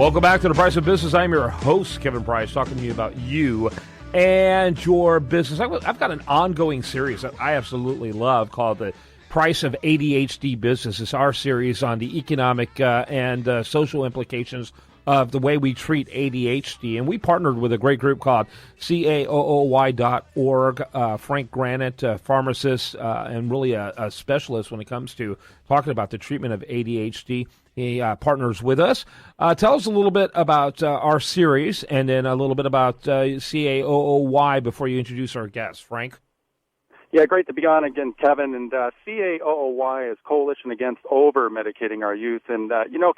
Welcome back to The Price of Business. I'm your host, Kevin Price, talking to you about you and your business. I've got an ongoing series that I absolutely love called The Price of ADHD Business. It's our series on the economic and social implications of the way we treat ADHD. And we partnered with a great group called CAOOY.org. Frank Granett, a pharmacist and really a specialist when it comes to talking about the treatment of ADHD. He partners with us. Tell us a little bit about our series and then a little bit about CAOOY before you introduce our guest. Frank? Yeah, great to be on again, Kevin. And CAOOY is Coalition Against Over-Medicating Our Youth. And,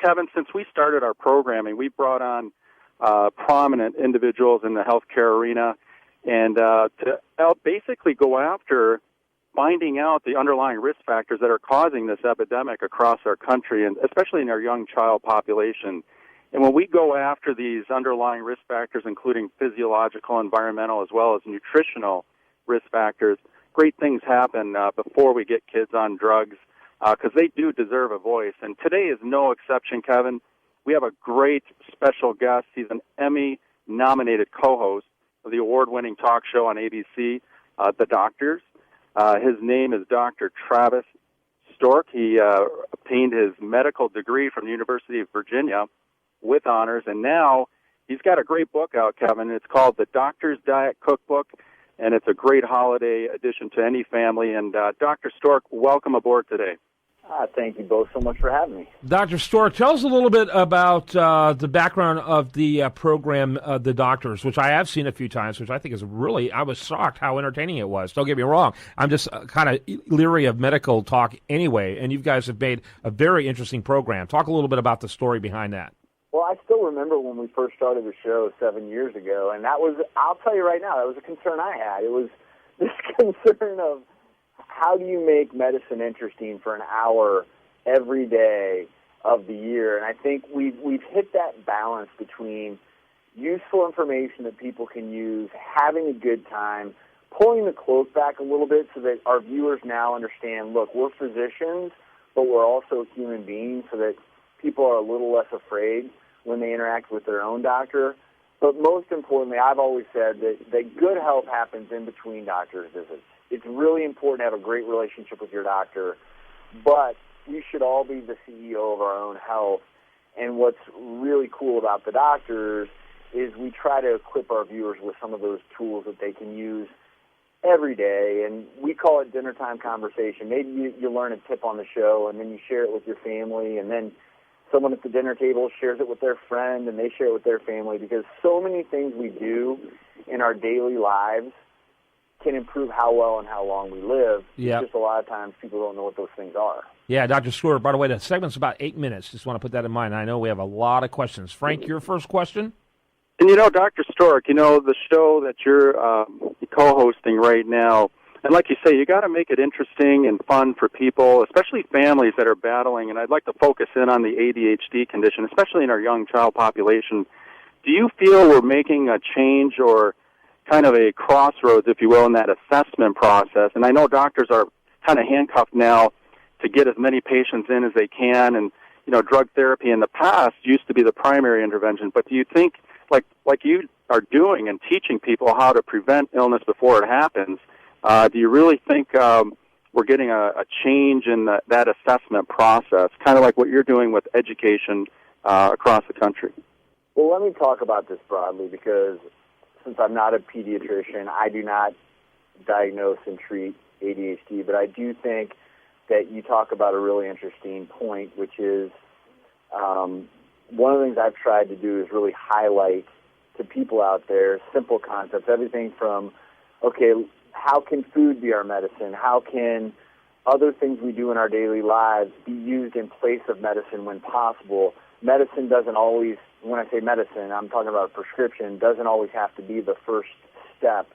Kevin, since we started our programming, we brought on prominent individuals in the healthcare arena and to basically go after finding out the underlying risk factors that are causing this epidemic across our country, and especially in our young child population. And when we go after these underlying risk factors, including physiological, environmental, as well as nutritional risk factors, great things happen before we get kids on drugs because they do deserve a voice. And today is no exception, Kevin. We have a great special guest. He's an Emmy-nominated co-host of the award-winning talk show on ABC, The Doctors. His name is Dr. Travis Stork. He obtained his medical degree from the University of Virginia with honors, and now he's got a great book out, Kevin. It's called The Doctor's Diet Cookbook, and it's a great holiday addition to any family. And Dr. Stork, welcome aboard today. Thank you both so much for having me. Dr. Stork, tell us a little bit about the background of the program, The Doctors, which I have seen a few times, which I think is really, I was shocked how entertaining it was. Don't get me wrong. I'm just kind of leery of medical talk anyway, and you guys have made a very interesting program. Talk a little bit about the story behind that. Well, I still remember when we first started the show 7 years ago, and that was, I'll tell you right now, that was a concern I had. It was this concern of how do you make medicine interesting for an hour every day of the year? And I think we've hit that balance between useful information that people can use, having a good time, pulling the cloak back a little bit so that our viewers now understand, look, we're physicians, but we're also human beings, so that people are a little less afraid when they interact with their own doctor. But most importantly, I've always said that good health happens in between doctor's visits. It's really important to have a great relationship with your doctor, but we should all be the CEO of our own health. And what's really cool about The Doctors is we try to equip our viewers with some of those tools that they can use every day, and we call it dinner time conversation. Maybe you learn a tip on the show, and then you share it with your family, and then someone at the dinner table shares it with their friend, and they share it with their family, because so many things we do in our daily lives can improve how well and how long we live. Yep. It's just a lot of times people don't know what those things are. Yeah, Dr. Stewart, by the way, the segment's about 8 minutes. Just want to put that in mind. I know we have a lot of questions. Frank, your first question? And Dr. Stork, the show that you're co-hosting right now, and like you say, you got to make it interesting and fun for people, especially families that are battling, and I'd like to focus in on the ADHD condition, especially in our young child population. Do you feel we're making a change or kind of a crossroads, if you will, in that assessment process? And I know doctors are kind of handcuffed now to get as many patients in as they can, and drug therapy in the past used to be the primary intervention. But do you think, like you are doing and teaching people how to prevent illness before it happens, do you really think we're getting a change in that assessment process, kind of like what you're doing with education across the country? Well, let me talk about this broadly, because since I'm not a pediatrician, I do not diagnose and treat ADHD, but I do think that you talk about a really interesting point, which is one of the things I've tried to do is really highlight to people out there simple concepts, everything from, okay, how can food be our medicine? How can other things we do in our daily lives be used in place of medicine when possible? Medicine doesn't always, when I say medicine, I'm talking about a prescription, doesn't always have to be the first step.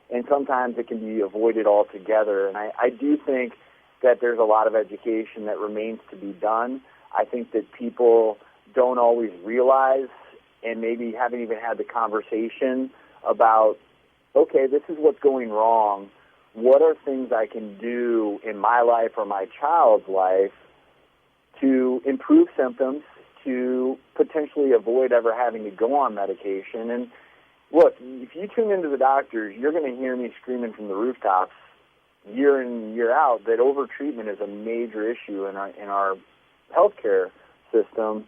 And sometimes it can be avoided altogether. And I do think that there's a lot of education that remains to be done. I think that people don't always realize, and maybe haven't even had the conversation about, okay, this is what's going wrong. What are things I can do in my life or my child's life to improve symptoms, to potentially avoid ever having to go on medication. And look, if you tune into the doctors, you're going to hear me screaming from the rooftops year in, year out that overtreatment is a major issue in our healthcare system.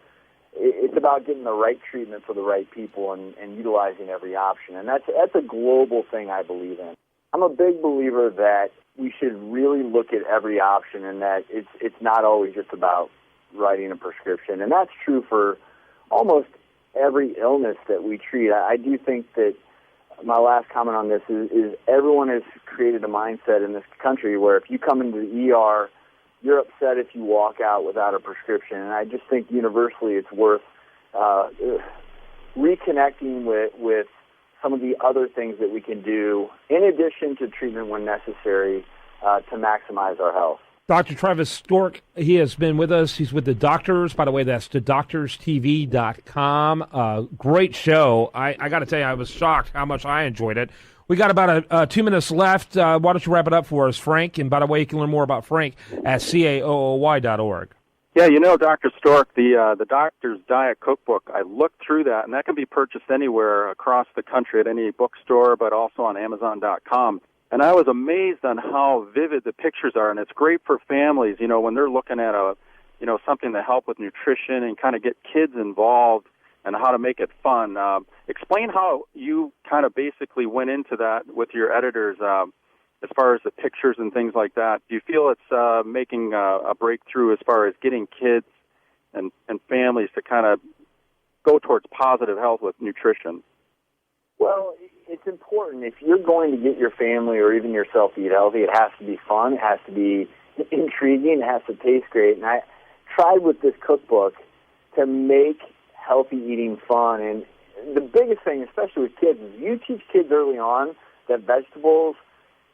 It's about getting the right treatment for the right people and utilizing every option. And that's a global thing I believe in. I'm a big believer that we should really look at every option and that it's not always just about writing a prescription. And that's true for almost every illness that we treat. I do think that my last comment on this is everyone has created a mindset in this country where if you come into the ER, you're upset if you walk out without a prescription. And I just think universally it's worth reconnecting with some of the other things that we can do in addition to treatment when necessary to maximize our health. Dr. Travis Stork, he has been with us. He's with The Doctors. By the way, that's thedoctorstv.com. Great show. I got to tell you, I was shocked how much I enjoyed it. We got about 2 minutes left. Why don't you wrap it up for us, Frank? And by the way, you can learn more about Frank at CAOOY.org. Yeah, Dr. Stork, the Doctor's Diet Cookbook, I looked through that, and that can be purchased anywhere across the country at any bookstore, but also on Amazon.com. And I was amazed on how vivid the pictures are, and it's great for families, when they're looking at something to help with nutrition and kind of get kids involved and how to make it fun. Explain how you kind of basically went into that with your editors as far as the pictures and things like that. Do you feel it's making a breakthrough as far as getting kids and families to kind of go towards positive health with nutrition? Well, it's important. If you're going to get your family or even yourself to eat healthy, it has to be fun, it has to be intriguing, it has to taste great. And I tried with this cookbook to make healthy eating fun. And the biggest thing, especially with kids, is you teach kids early on that vegetables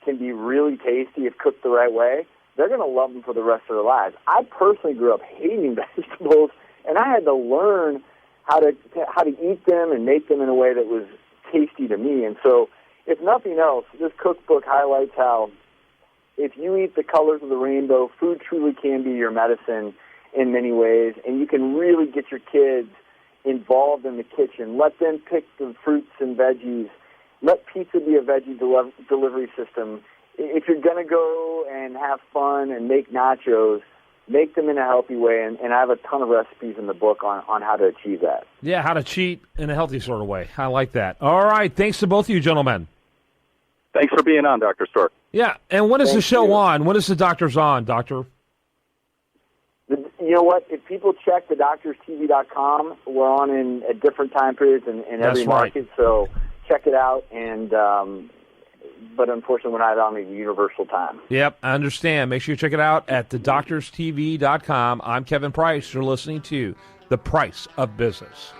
can be really tasty if cooked the right way. They're going to love them for the rest of their lives. I personally grew up hating vegetables, and I had to learn how to eat them and make them in a way that was tasty to me. And so, if nothing else, this cookbook highlights how if you eat the colors of the rainbow, food truly can be your medicine in many ways, and you can really get your kids involved in the kitchen. Let them pick the fruits and veggies. Let pizza be a veggie delivery system. If you're going to go and have fun and make nachos, make them in a healthy way, and I have a ton of recipes in the book on how to achieve that. Yeah, how to cheat in a healthy sort of way. I like that. All right, thanks to both of you gentlemen. Thanks for being on, Dr. Stork. Yeah, and when is the show on? When is The Doctors on, Doctor? You know what? If people check thedoctorstv.com, we're on at different time periods in every market, so check it out. And but unfortunately, we're not on the universal time. Yep, I understand. Make sure you check it out at thedoctorstv.com. I'm Kevin Price. You're listening to The Price of Business.